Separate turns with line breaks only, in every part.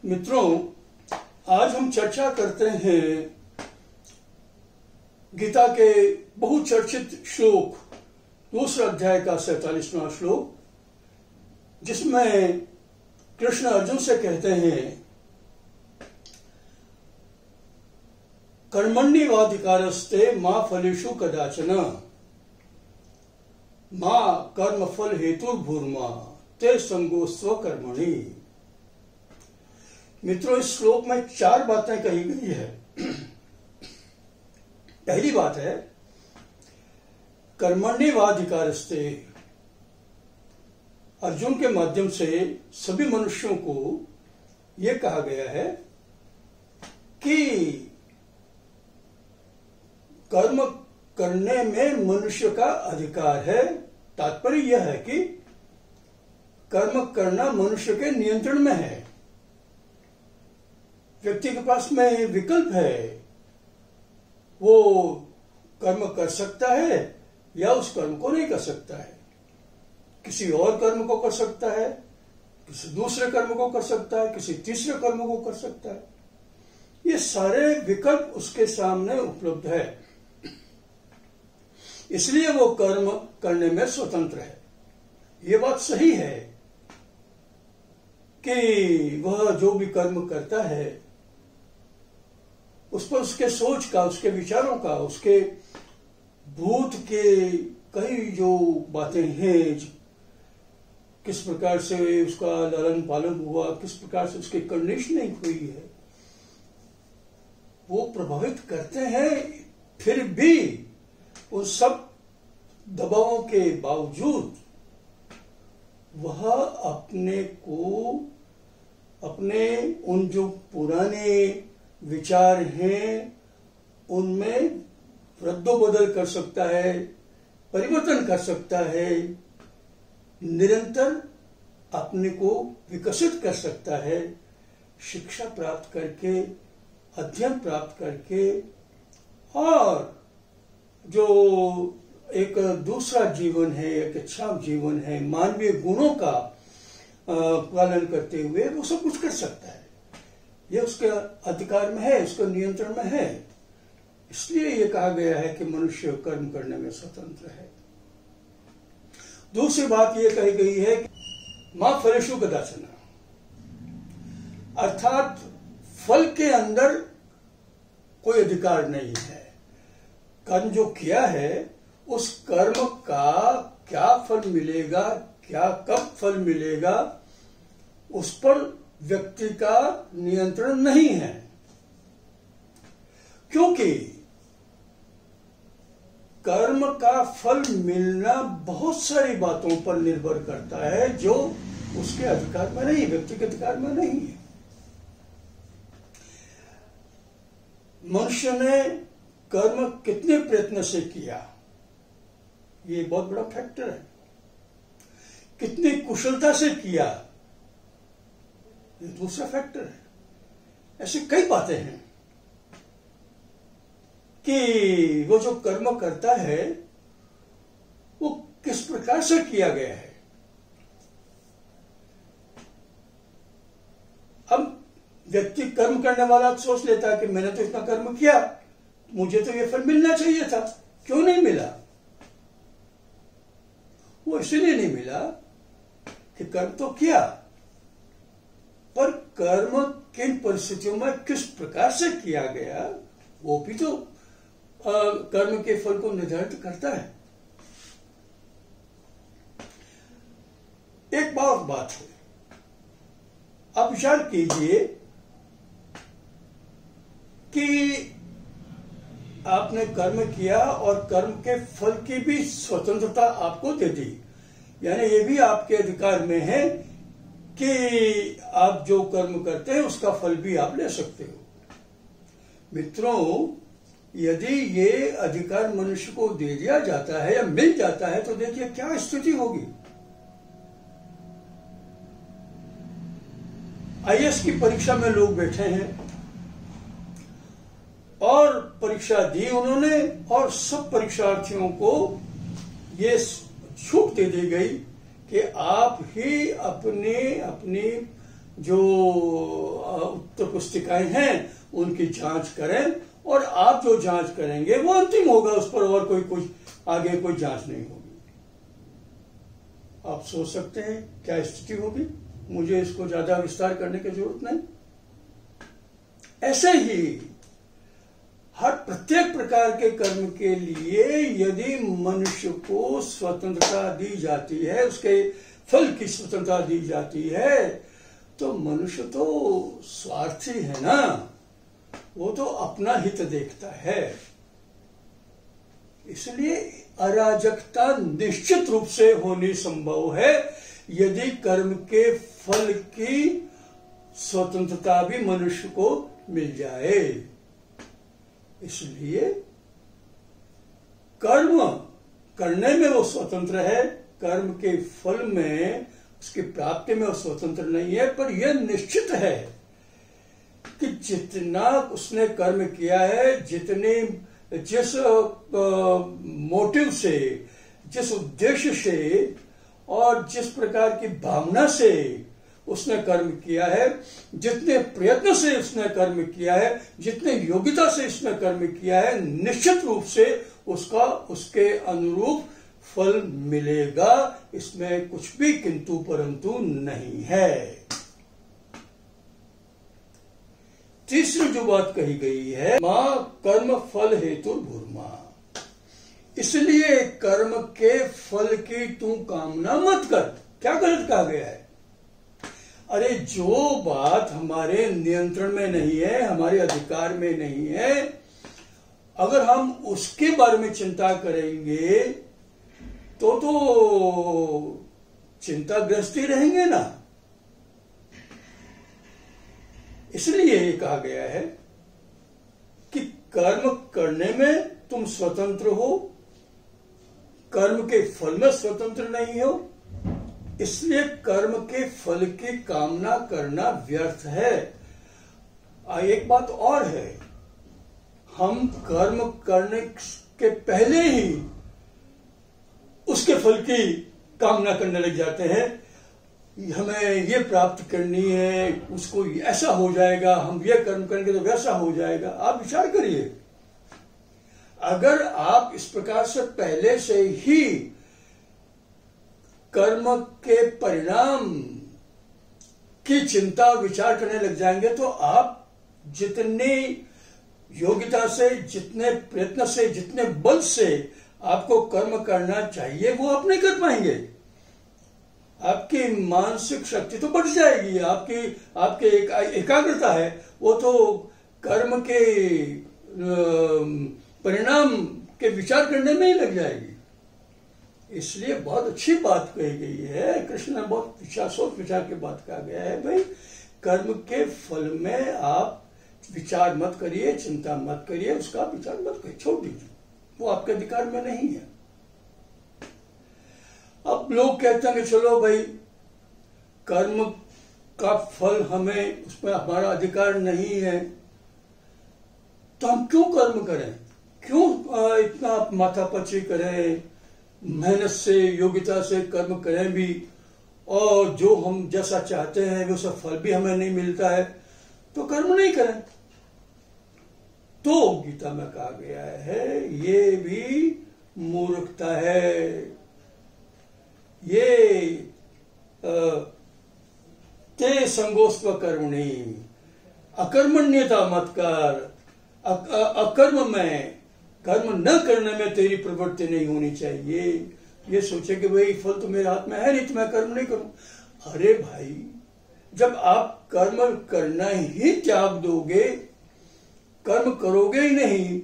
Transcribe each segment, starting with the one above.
मित्रों, आज हम चर्चा करते हैं गीता के बहुचर्चित श्लोक, दूसरा अध्याय का 47वां श्लोक, जिसमें कृष्ण अर्जुन से कहते हैं, कर्मण्येवाधिकारस्ते मा फलेषु कदाचन मा कर्मफल हेतुर्भूर्मा ते संगोस्त्व कर्मणि। मित्रों, इस श्लोक में 4 बातें कही गई है। पहली बात है कर्मण्येवाधिकारस्ते। अर्जुन के माध्यम से सभी मनुष्यों को यह कहा गया है कि कर्म करने में मनुष्य का अधिकार है। तात्पर्य यह है कि कर्म करना मनुष्य के नियंत्रण में है। व्यक्ति के पास में विकल्प है, वो कर्म कर सकता है या उस कर्म को नहीं कर सकता है। किसी और कर्म को कर सकता है, किसी दूसरे कर्म को कर सकता है, किसी तीसरे कर्म को कर सकता है। ये सारे विकल्प उसके सामने उपलब्ध है, इसलिए वो कर्म करने में स्वतंत्र है। ये बात सही है कि वह जो भी कर्म करता है उस पर उसके सोच का, उसके विचारों का, उसके भूत के कई जो बातें हैं, किस प्रकार से उसका लालन पालन हुआ, किस प्रकार से उसकी कंडीशनिंग हुई है, वो प्रभावित करते हैं। फिर भी उन सब दबावों के बावजूद वह अपने उन जो पुराने विचार हैं उनमें रद्दोबदल कर सकता है, परिवर्तन कर सकता है, निरंतर अपने को विकसित कर सकता है, शिक्षा प्राप्त करके, अध्ययन प्राप्त करके, और जो एक दूसरा जीवन है, एक अच्छा जीवन है, मानवीय गुणों का पालन करते हुए वो सब कुछ कर सकता है। ये उसके अधिकार में है, उसके नियंत्रण में है। इसलिए ये कहा गया है कि मनुष्य कर्म करने में स्वतंत्र है। दूसरी बात ये कही गई है कि मा फलेषु कदाचन, अर्थात फल के अंदर कोई अधिकार नहीं है। कर्म जो किया है उस कर्म का क्या फल मिलेगा, क्या कब फल मिलेगा, उस पर व्यक्ति का नियंत्रण नहीं है, क्योंकि कर्म का फल मिलना बहुत सारी बातों पर निर्भर करता है जो उसके अधिकार में नहीं, व्यक्ति के अधिकार में नहीं है। मनुष्य ने कर्म कितने प्रयत्न से किया, ये बहुत बड़ा फैक्टर है। कितनी कुशलता से किया, ये दूसरा फैक्टर है। ऐसी कई बातें हैं कि वो जो कर्म करता है वो किस प्रकार से किया गया है। अब व्यक्ति कर्म करने वाला सोच लेता है कि मैंने तो इतना कर्म किया, मुझे तो ये फल मिलना चाहिए था, क्यों नहीं मिला? वो इसलिए नहीं मिला कि कर्म तो किया, पर कर्म किन परिस्थितियों में किस प्रकार से किया गया वो भी तो कर्म के फल को निर्धारित करता है। एक और बात है, आप विचार कीजिए कि आपने कर्म किया और कर्म के फल की भी स्वतंत्रता आपको दे दी, यानी ये भी आपके अधिकार में है कि आप जो कर्म करते हैं उसका फल भी आप ले सकते हो। मित्रों, यदि ये अधिकार मनुष्य को दे दिया जाता है या मिल जाता है तो देखिए क्या स्थिति होगी। आईएएस की परीक्षा में लोग बैठे हैं और परीक्षा दी उन्होंने, और सब परीक्षार्थियों को ये छूट दे दी गई कि आप ही अपने जो उत्तर पुस्तिकाएं हैं उनकी जांच करें, और आप जो जांच करेंगे वो अंतिम होगा, उस पर और कोई आगे कोई जांच नहीं होगी। आप सोच सकते हैं क्या स्थिति होगी। मुझे इसको ज्यादा विस्तार करने की जरूरत नहीं। ऐसे ही हर प्रत्येक प्रकार के कर्म के लिए यदि मनुष्य को स्वतंत्रता दी जाती है, उसके फल की स्वतंत्रता दी जाती है, तो मनुष्य तो स्वार्थी है ना, वो तो अपना हित देखता है। इसलिए अराजकता निश्चित रूप से होनी संभव है यदि कर्म के फल की स्वतंत्रता भी मनुष्य को मिल जाए। इसलिए कर्म करने में वो स्वतंत्र है, कर्म के फल में, उसकी प्राप्ति में वो स्वतंत्र नहीं है। पर यह निश्चित है कि जितना उसने कर्म किया है, जिस मोटिव से, जिस उद्देश्य से और जिस प्रकार की भावना से उसने कर्म किया है, जितने प्रयत्न से उसने कर्म किया है, जितने योग्यता से उसने कर्म किया है, निश्चित रूप से उसका उसके अनुरूप फल मिलेगा। इसमें कुछ भी किंतु परंतु नहीं है। तीसरी जो बात कही गई है, मां कर्म फल हेतु भूर्मा, इसलिए कर्म के फल की तू कामना मत कर। क्या गलत कहा गया है? अरे जो बात हमारे नियंत्रण में नहीं है, हमारे अधिकार में नहीं है, अगर हम उसके बारे में चिंता करेंगे तो चिंताग्रस्त ही रहेंगे ना। इसलिए ये कहा गया है कि कर्म करने में तुम स्वतंत्र हो, कर्म के फल में स्वतंत्र नहीं हो। इसलिए कर्म के फल की कामना करना व्यर्थ है। एक बात और है, हम कर्म करने के पहले ही उसके फल की कामना करने लग जाते हैं। हमें ये प्राप्त करनी है, उसको ऐसा हो जाएगा, हम ये कर्म करेंगे तो वैसा हो जाएगा। आप विचार करिए, अगर आप इस प्रकार से पहले से ही कर्म के परिणाम की चिंता विचार करने लग जाएंगे तो आप जितनी योग्यता से, जितने प्रयत्न से, जितने बल से आपको कर्म करना चाहिए वो आप नहीं कर पाएंगे। आपकी मानसिक शक्ति तो बढ़ जाएगी, आपकी एकाग्रता है वो तो कर्म के परिणाम के विचार करने में ही लग जाएगी। इसलिए बहुत अच्छी बात कही गई है, कृष्ण ने बहुत सोच विचार के बात कहा गया है, भाई कर्म के फल में आप विचार मत करिए, चिंता मत करिए, उसका विचार मत करिए, छोड़ दीजिए, वो आपके अधिकार में नहीं है। अब लोग कहते हैं कि चलो भाई कर्म का फल हमें, उसमें हमारा अधिकार नहीं है, तो हम क्यों कर्म करें, क्यों इतना माथापच्ची करें, मेहनत से, योग्यता से कर्म करें भी, और जो हम जैसा चाहते हैं वो सब फल भी हमें नहीं मिलता है, तो कर्म नहीं करें। तो गीता में कहा गया है ये भी मूर्खता है, ये ते संगोस्त्व कर्मणि, अकर्मण्यता मत कर, अकर्म में, कर्म न करने में तेरी प्रवृत्ति नहीं होनी चाहिए। ये सोचे कि भाई फल तो मेरे हाथ में है नहीं तो मैं कर्म नहीं करूं। अरे भाई, जब आप कर्म करना ही त्याग दोगे, कर्म करोगे ही नहीं,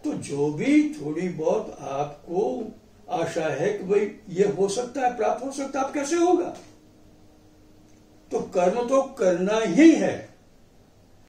तो जो भी थोड़ी बहुत आपको आशा है कि भाई ये हो सकता है, प्राप्त हो सकता है, आप कैसे होगा? तो कर्म तो करना ही है।